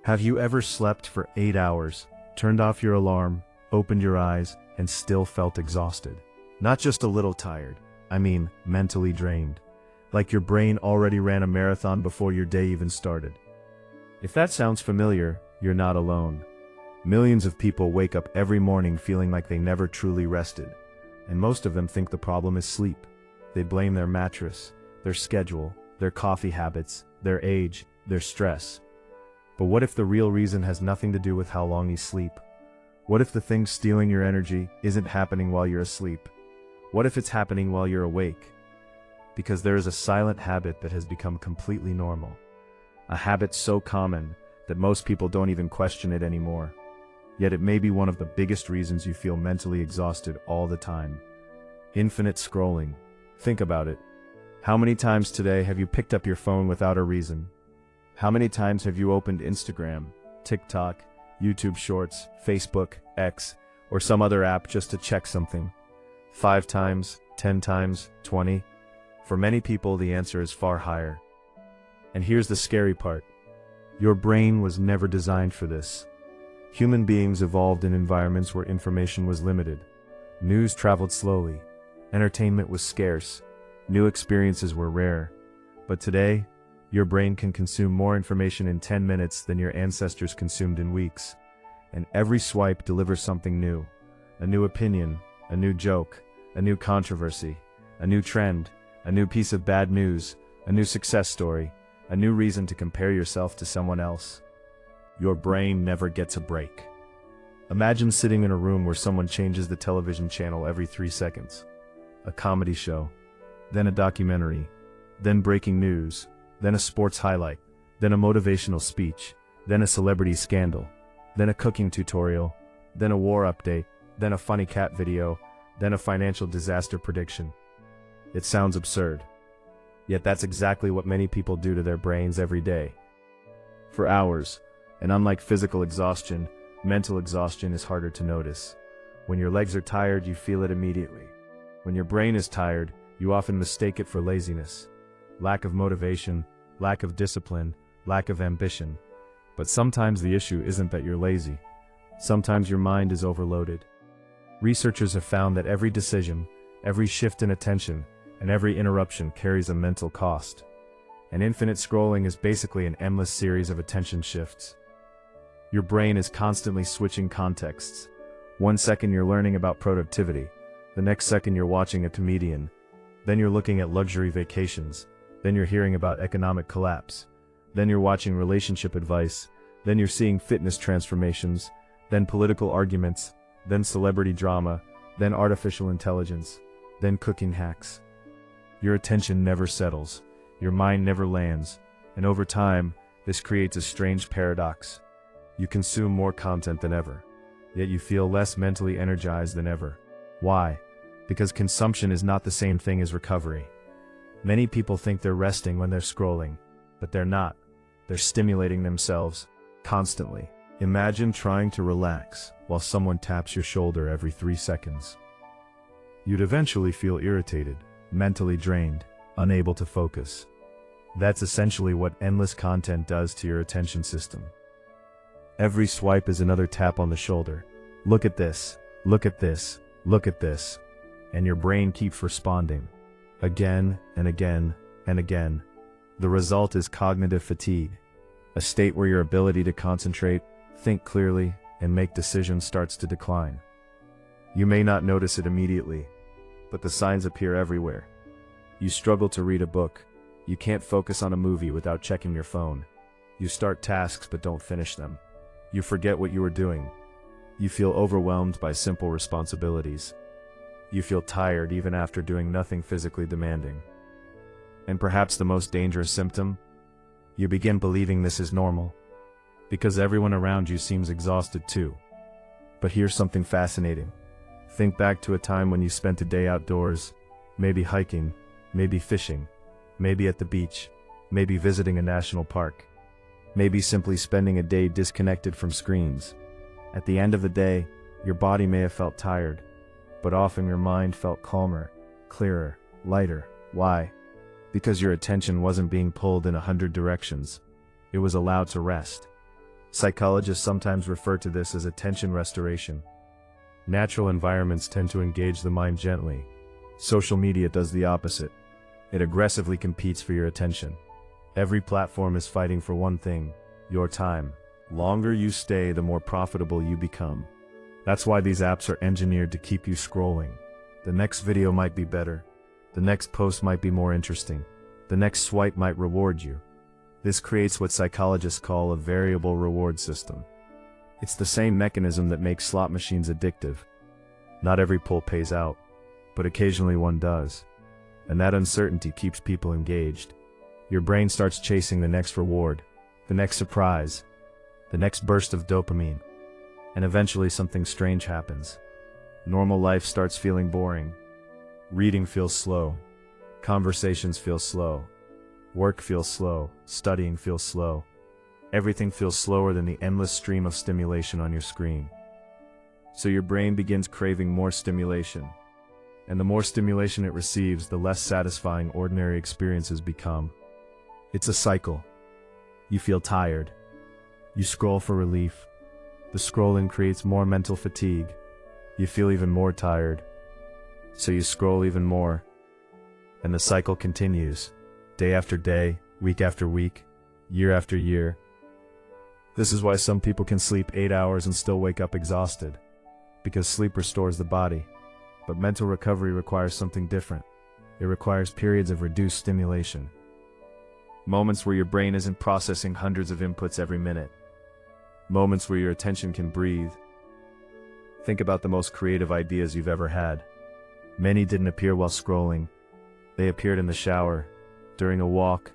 Have you ever slept for 8 hours, turned off your alarm, opened your eyes, and still felt exhausted? Not just a little tired, I mean mentally drained. Like your brain already ran a marathon before your day even started. If that sounds familiar, you're not alone. Millions of people wake up every morning feeling like they never truly rested, and most of them think the problem is sleep. They blame their mattress, their schedule, their coffee habits, their age, their stress. But what if the real reason has nothing to do with how long you sleep? What if the thing stealing your energy isn't happening while you're asleep? What if it's happening while you're awake? Because there is a silent habit that has become completely normal. A habit so common that most people don't even question it anymore. Yet it may be one of the biggest reasons you feel mentally exhausted all the time. Infinite scrolling. Think about it. How many times today have you picked up your phone without a reason? How many times have you opened Instagram, TikTok, YouTube Shorts, Facebook, X, or some other app just to check something? 5 times, 10 times, 20? For many people, the answer is far higher. And here's the scary part. Your brain was never designed for this. Human beings evolved in environments where information was limited. News traveled slowly. Entertainment was scarce. New experiences were rare. But today, your brain can consume more information in 10 minutes than your ancestors consumed in weeks. And every swipe delivers something new. A new opinion, a new joke, a new controversy, a new trend, a new piece of bad news, a new success story, a new reason to compare yourself to someone else. Your brain never gets a break. Imagine sitting in a room where someone changes the television channel every 3 seconds. A comedy show, then a documentary, then breaking news, then a sports highlight, then a motivational speech, then a celebrity scandal, then a cooking tutorial, then a war update, then a funny cat video, then a financial disaster prediction. It sounds absurd. Yet that's exactly what many people do to their brains every day. For hours, and unlike physical exhaustion, mental exhaustion is harder to notice. When your legs are tired, you feel it immediately. When your brain is tired, you often mistake it for laziness, lack of motivation, lack of discipline, lack of ambition. But sometimes the issue isn't that you're lazy. Sometimes your mind is overloaded. Researchers have found that every decision, every shift in attention, and every interruption carries a mental cost. And infinite scrolling is basically an endless series of attention shifts. Your brain is constantly switching contexts. 1 second you're learning about productivity, the next second you're watching a comedian, then you're looking at luxury vacations, then you're hearing about economic collapse, then you're watching relationship advice, then you're seeing fitness transformations, then political arguments, then celebrity drama, then artificial intelligence, then cooking hacks. Your attention never settles, your mind never lands, and over time, this creates a strange paradox. You consume more content than ever, yet you feel less mentally energized than ever. Why? Because consumption is not the same thing as recovery. Many people think they're resting when they're scrolling, but they're not. They're stimulating themselves constantly. Imagine trying to relax while someone taps your shoulder every 3 seconds. You'd eventually feel irritated, mentally drained, unable to focus. That's essentially what endless content does to your attention system. Every swipe is another tap on the shoulder. Look at this, look at this, look at this. And your brain keeps responding. Again and again and again. The result is cognitive fatigue, a state where your ability to concentrate, think clearly, and make decisions starts to decline. You may not notice it immediately, but the signs appear everywhere. You struggle to read a book. You can't focus on a movie without checking your phone. You start tasks but don't finish them. You forget what you were doing. You feel overwhelmed by simple responsibilities. You feel tired even after doing nothing physically demanding. And perhaps the most dangerous symptom? You begin believing this is normal, because everyone around you seems exhausted too. But here's something fascinating. Think back to a time when you spent a day outdoors, maybe hiking, maybe fishing, maybe at the beach, maybe visiting a national park, maybe simply spending a day disconnected from screens. At the end of the day, your body may have felt tired, but often your mind felt calmer, clearer, lighter. Why? Because your attention wasn't being pulled in 100 directions. It was allowed to rest. Psychologists sometimes refer to this as attention restoration. Natural environments tend to engage the mind gently. Social media does the opposite. It aggressively competes for your attention. Every platform is fighting for one thing: your time. Longer you stay, the more profitable you become. That's why these apps are engineered to keep you scrolling. The next video might be better. The next post might be more interesting. The next swipe might reward you. This creates what psychologists call a variable reward system. It's the same mechanism that makes slot machines addictive. Not every pull pays out, but occasionally one does. And that uncertainty keeps people engaged. Your brain starts chasing the next reward, the next surprise, the next burst of dopamine. And eventually something strange happens. Normal life starts feeling boring. Reading feels slow. Conversations feel slow. Work feels slow. Studying feels slow. Everything feels slower than the endless stream of stimulation on your screen. So your brain begins craving more stimulation. And the more stimulation it receives, the less satisfying ordinary experiences become. It's a cycle. You feel tired. You scroll for relief. The scrolling creates more mental fatigue. You feel even more tired. So you scroll even more. And the cycle continues, day after day, week after week, year after year. This is why some people can sleep 8 hours and still wake up exhausted. Because sleep restores the body. But mental recovery requires something different. It requires periods of reduced stimulation. Moments where your brain isn't processing hundreds of inputs every minute. Moments where your attention can breathe. Think about the most creative ideas you've ever had. Many didn't appear while scrolling. They appeared in the shower, during a walk,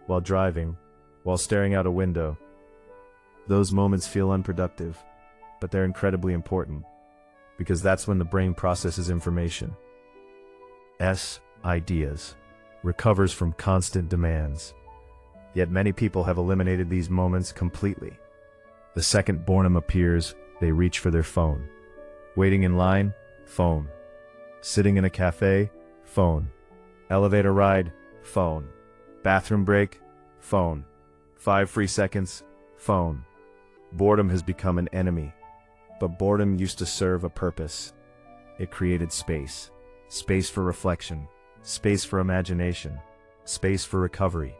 while driving, while staring out a window. Those moments feel unproductive, but they're incredibly important, because that's when the brain processes information. Ideas, recovers from constant demands. Yet many people have eliminated these moments completely. The second boredom appears, they reach for their phone. Waiting in line, phone. Sitting in a cafe, phone. Elevator ride, phone. Bathroom break, phone. 5 free seconds, phone. Boredom has become an enemy. But boredom used to serve a purpose. It created space. Space for reflection. Space for imagination. Space for recovery.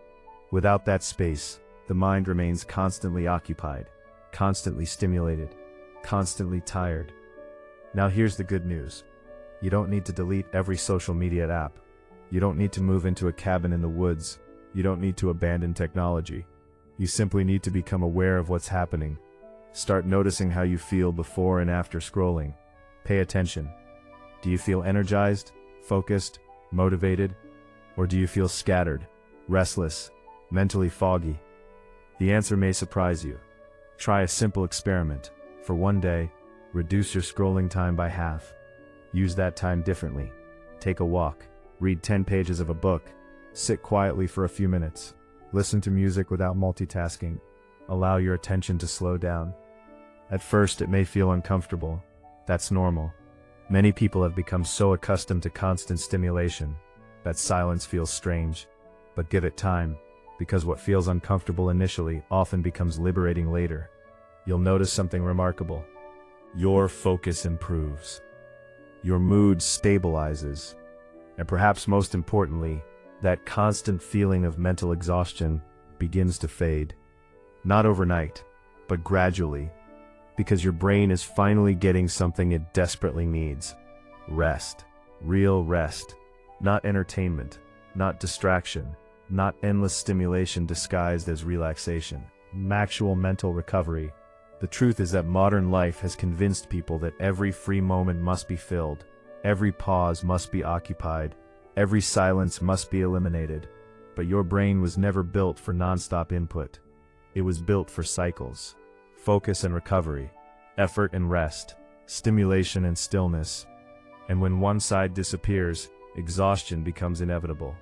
Without that space, the mind remains constantly occupied, constantly stimulated, constantly tired. Now here's the good news. You don't need to delete every social media app. You don't need to move into a cabin in the woods. You don't need to abandon technology. You simply need to become aware of what's happening. Start noticing how you feel before and after scrolling. Pay attention. Do you feel energized, focused, motivated? Or do you feel scattered, restless, mentally foggy? The answer may surprise you. Try a simple experiment. For one day, reduce your scrolling time by half. Use that time differently. Take a walk. Read 10 pages of a book. Sit quietly for a few minutes. Listen to music without multitasking. Allow your attention to slow down. At first, it may feel uncomfortable. That's normal. Many people have become so accustomed to constant stimulation that silence feels strange. But give it time, because what feels uncomfortable initially often becomes liberating later. You'll notice something remarkable. Your focus improves. Your mood stabilizes. And perhaps most importantly, that constant feeling of mental exhaustion begins to fade. Not overnight, but gradually, because your brain is finally getting something it desperately needs. Rest. Real rest. Not entertainment. Not distraction. Not endless stimulation disguised as relaxation. Actual mental recovery. The truth is that modern life has convinced people that every free moment must be filled. Every pause must be occupied. Every silence must be eliminated. But your brain was never built for non-stop input. It was built for cycles. Focus and recovery. Effort and rest. Stimulation and stillness. And when one side disappears, exhaustion becomes inevitable.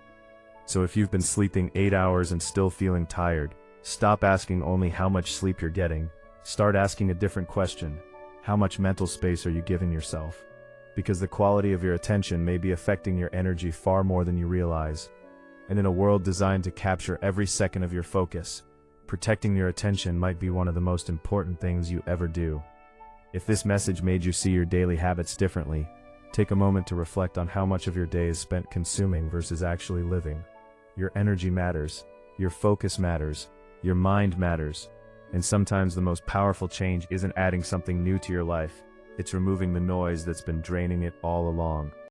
So if you've been sleeping 8 hours and still feeling tired, stop asking only how much sleep you're getting. Start asking a different question. How much mental space are you giving yourself? Because the quality of your attention may be affecting your energy far more than you realize. And in a world designed to capture every second of your focus, Protecting your attention might be one of the most important things you ever do. If this message made you see your daily habits differently, take a moment to reflect on how much of your day is spent consuming versus actually living. Your energy matters, your focus matters, your mind matters, and sometimes the most powerful change isn't adding something new to your life, it's removing the noise that's been draining it all along.